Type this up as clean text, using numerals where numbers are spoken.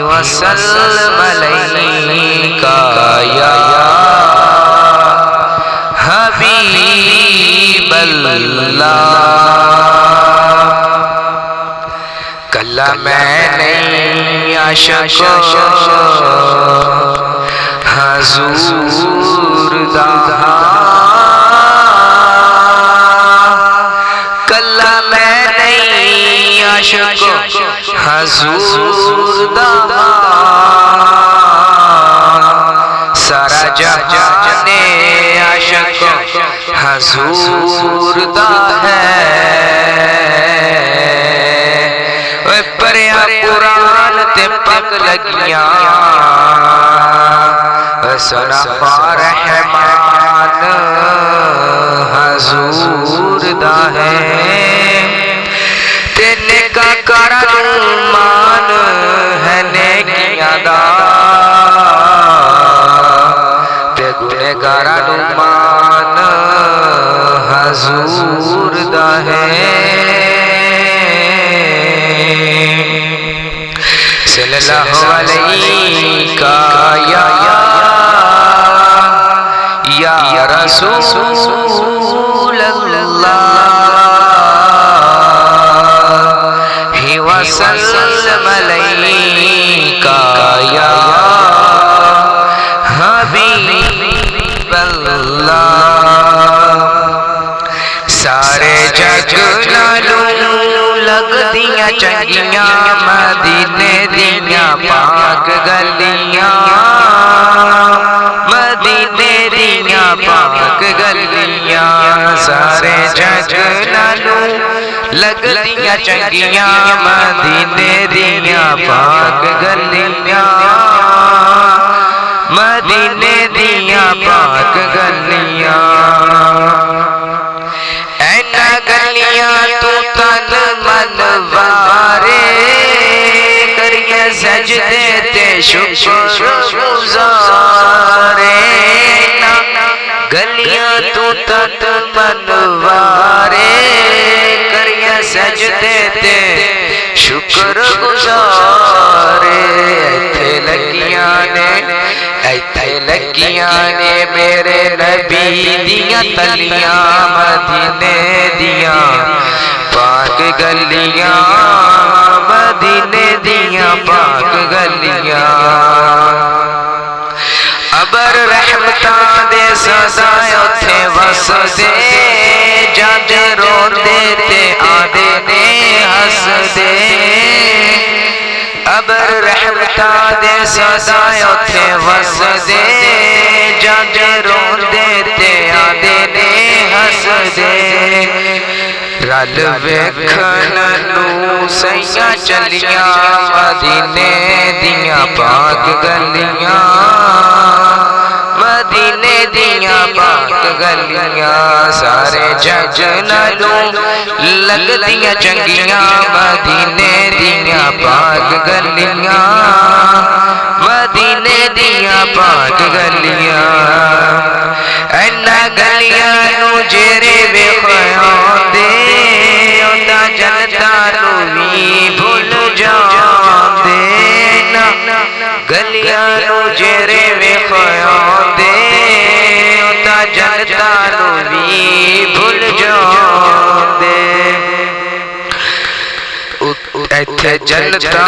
وسلم علیکا یا حبیب اللہ کلا میں نہیں عاشق حضور دا کلا میں نہیں عاشق حضور دا سارا جہان عاشق حضور دا ہے پریا قرآن تے پک لگیاں سنا رحمان حضور دا ہے تے نیکا کرن مان ہے نیکیاں دا تے گنہگارن مان حضور دا ہے صلی اللہ علیہ یا رسول اللہ وسلم علیکا یا حبیب اللہ سارے جگ نالوں لگ دیاں چنگیاں مدینے دیاں پاک گلیاں مدینے دیاں پاک گلیاں سارے جگ نالوں لگ دیاں چنگیاں مدینے دیاں پاک گلیاں مدینے دیاں پاک گلیاں اینا گلیاں تو تن من وارے کریے سجدے تے شکر گزارے اینا گلیاں تو تن من وارے کریے سجدے تے شکر گزارے ایتھے لگیاں نے میرے نبی دیاں تلیاں مدینے دیاں پاک گلیاں مدینے دیاں پاک گلیاں ابر رحمتاں دے سدائے اتھے وس دے جد روندے تے آدے نے ہس دے ابر رحمتاں دے سدائے اتھے وس دے جد روندے تے آدے نے ہس دے رل ویکھن نو سیاں چلیاں مدینے دیاں پاک گلیاں مدینے دیاں پاک گلیاں سارے جگ نالوں لگ دیاں چنگیاں مدینے دیاں پاک گلیاں مدینے دیاں پاک گلیاں اینا گلیاں نو جیرے ویکھیاں دے اوندا جنتا نو وی بھول جاندے گلیاں نو جیرے ویکھیاں دے اوندا جنتا نو وی بھول جاندے ایتھے جنتا